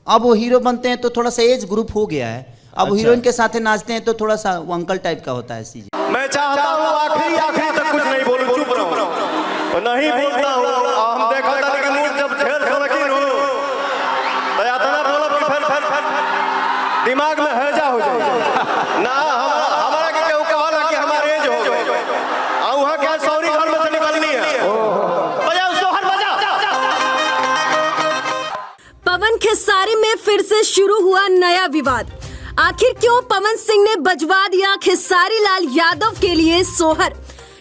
अब वो हीरो बनते हैं तो थोड़ा सा एज ग्रुप हो गया है, अब हीरोइन के साथ नाचते हैं तो थोड़ा सा वो अंकल टाइप का होता है चीज। मैं चाहता हूँ आखिरी तक कुछ नहीं बोलूं, चुप रहूं, नहीं बोलता हूँ। हम देखा था कि मूड जब ढेर सलकीन हो तो या तना बोलब कि फिर दिमाग में हैजा हो जाए ना। हमारा के केहू कहला कि हमारे एज हो गए आ वहां क्या सौरी घर में से निकलनी है। बजाओ सोहर बजा। पवन खेसारी में फिर से शुरू हुआ नया विवाद। आखिर क्यों पवन सिंह ने बजवा दिया खेसारी लाल यादव के लिए सोहर?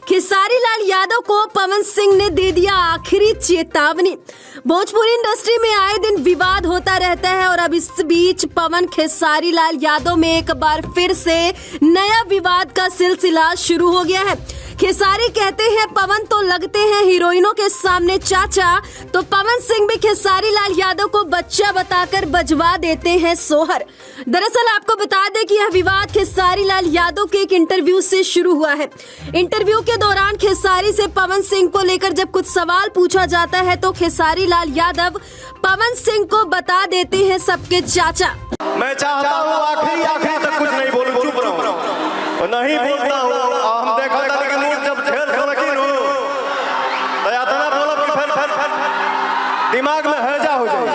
खेसारी लाल यादव को पवन सिंह ने दे दिया आखिरी चेतावनी। भोजपुरी इंडस्ट्री में आए दिन विवाद होता रहता है और अब इस बीच पवन खेसारी लाल यादव में एक बार फिर से नया विवाद का सिलसिला शुरू हो गया है। खेसारी कहते हैं पवन तो लगते हैं हीरोइनों के सामने चाचा, तो पवन सिंह भी खेसारी लाल यादव को बच्चा बताकर बजवा देते हैं सोहर। दरअसल आपको बता दें कि यह विवाद खेसारी लाल यादव के एक इंटरव्यू से शुरू हुआ है। इंटरव्यू के दौरान खेसारी से पवन सिंह को लेकर जब कुछ सवाल पूछा जाता है तो खेसारी लाल यादव पवन सिंह को बता देते हैं सबके चाचा। मैं चाहता हूँ आखिरी तक कुछ नहीं बोलूं, चुप रहूं, नहीं बोलता हूँ। हम देखा था कि मूड जब ढेर सलकीन हो तो या तना बोलब कि फिर दिमाग में हैजा हो जाए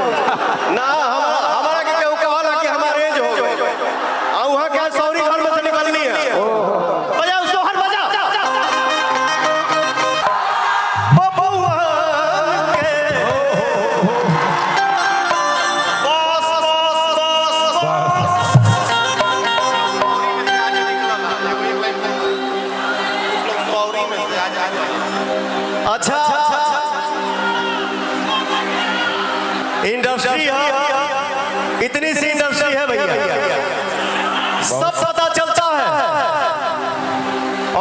ना। हमारा के केहू कहला कि हमारे एज हो गए आ वहां क्या सौरी घर में से निकलनी है। बजाओ सोहर बजा। अच्छा इंडस्ट्री है, इतनी सी इंडस्ट्री है भैया, सब पता चलता है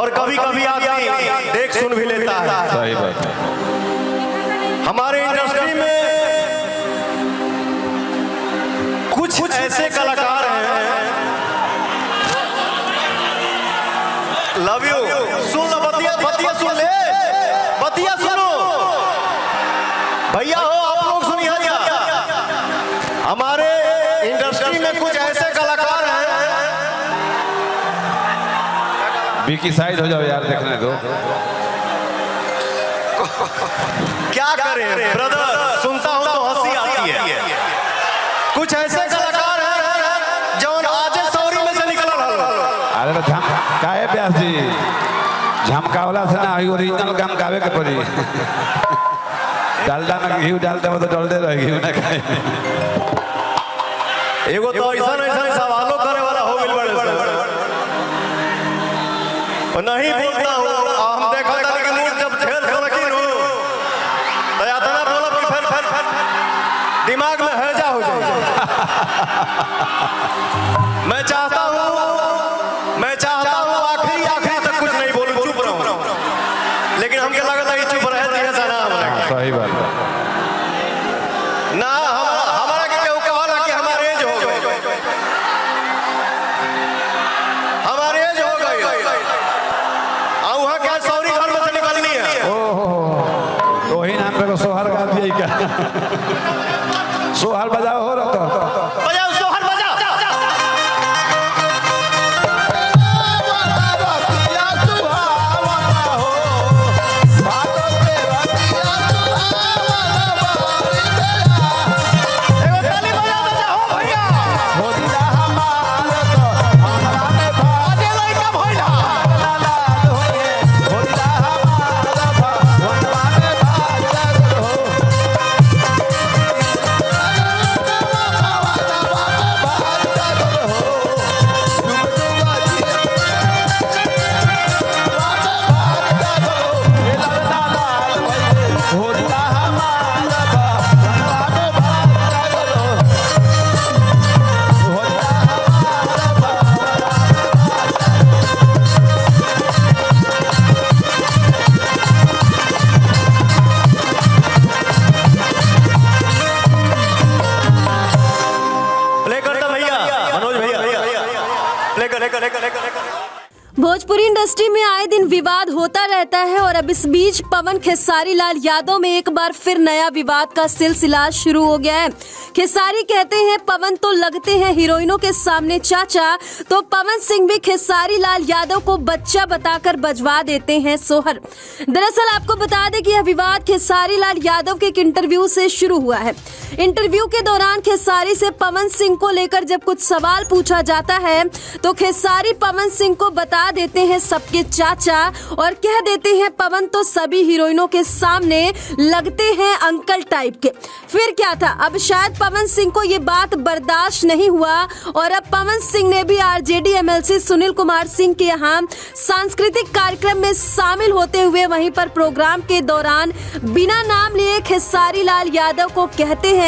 और कभी कभी आदमी देख सुन भी लेता है। सही बात है। हमारे इंडस्ट्री में कुछ ऐसे कलाकार हैं, लव यू, सुन लो बतिया सुन ले, बतिया सुनो भैया हो, आप लोग सुनिए। हमारे इंडस्ट्री में कुछ ऐसे कलाकार हैं। बीकी साइड हो जाओ यार, देखने दो। क्या करें ब्रदर, सुनता हूं तो हंसी आती है। कुछ ऐसे कलाकार हैं जो आज सौरी में से निकल रहा। अरे तो काहे प्यास जी झमकावला से ना ओरिजिनल काम गावे के पड़ी। डालडा में घी डालते हो तो डलते रह घी ना खाए। एगो तो ऐसा सवालों करे वाला हो मिल बड़े नहीं बोलता हूँ। हम देखा था कि मूड जब ढेर सलकीन हो तो या तना बोलब कि फिर दिमाग में हैजा हो जाए। मैं चाहता हूँ आखिरी तक कुछ नहीं बोलूं, चुप रहूं, लेकिन हमके लगता है कि चुप रहे दिया जाना हमारा। सही बात है ना। हमारा के केहू कहला कि हमारे एज हो गए, हमारे एज हो गए आ वहां क्या सौरी घर में से निकलनी है। तो वही नाम पे सोहर गा दिया क्या? सोहर बजाओ हो रहा तो बजाओ सोहर बजा। भोजपुरी इंडस्ट्री में आए दिन विवाद होता रहता है और अब इस बीच पवन खेसारी लाल यादव में एक बार फिर नया विवाद का सिलसिला शुरू हो गया है। खेसारी कहते हैं पवन तो लगते हैं हीरोइनों के सामने चाचा, तो पवन सिंह भी खेसारी लाल यादव को बच्चा बताकर बजवा देते हैं सोहर। दरअसल आपको बता दें कि यह विवाद खेसारी लाल यादव के एक इंटरव्यू से शुरू हुआ है। इंटरव्यू के दौरान खेसारी से पवन सिंह को लेकर जब कुछ सवाल पूछा जाता है तो खेसारी पवन सिंह को बता देते हैं सबके चाचा और कह देते हैं पवन तो सभी हीरोइनों के सामने लगते हैं अंकल टाइप के। फिर क्या था, अब शायद पवन सिंह को ये बात बर्दाश्त नहीं हुआ और अब पवन सिंह ने भी आरजेडी एमएलसी सुनील कुमार सिंह के यहाँ सांस्कृतिक कार्यक्रम में शामिल होते हुए वहीं पर प्रोग्राम के दौरान बिना नाम लिए खेसारी लाल यादव को कहते हैं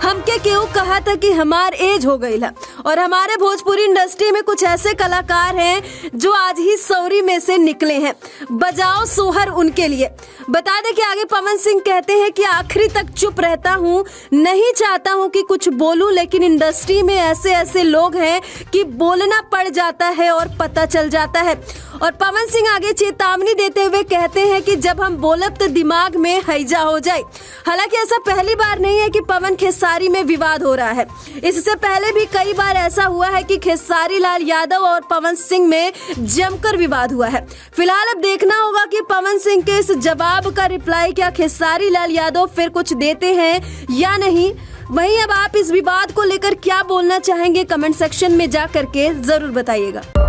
हमके क्यों कहा था कि हमार एज हो गई है और हमारे भोजपुरी इंडस्ट्री में कुछ ऐसे कलाकार हैं जो आज ही सौरी में से निकले हैं, बजाओ सोहर उनके लिए। बता दें कि आगे पवन सिंह कहते हैं कि आखिरी तक चुप रहता हूं, नहीं चाहता हूं कि कुछ बोलूं, लेकिन इंडस्ट्री में ऐसे लोग हैं कि बोलना पड़ जाता है और पता चल जाता है। और पवन सिंह आगे चेतावनी देते हुए कहते हैं कि जब हम बोलब तो दिमाग में हैजा हो जाए। हालांकि ऐसा पहली बार नहीं है कि पवन खेसारी में विवाद हो रहा है, इससे पहले भी कई बार ऐसा हुआ है कि खेसारी लाल यादव और पवन सिंह में जमकर विवाद हुआ है। फिलहाल अब देखना होगा कि पवन सिंह के इस जवाब का रिप्लाई क्या खेसारी लाल यादव फिर कुछ देते हैं या नहीं। वहीं अब आप इस विवाद को लेकर क्या बोलना चाहेंगे, कमेंट सेक्शन में जा करके जरूर बताइएगा।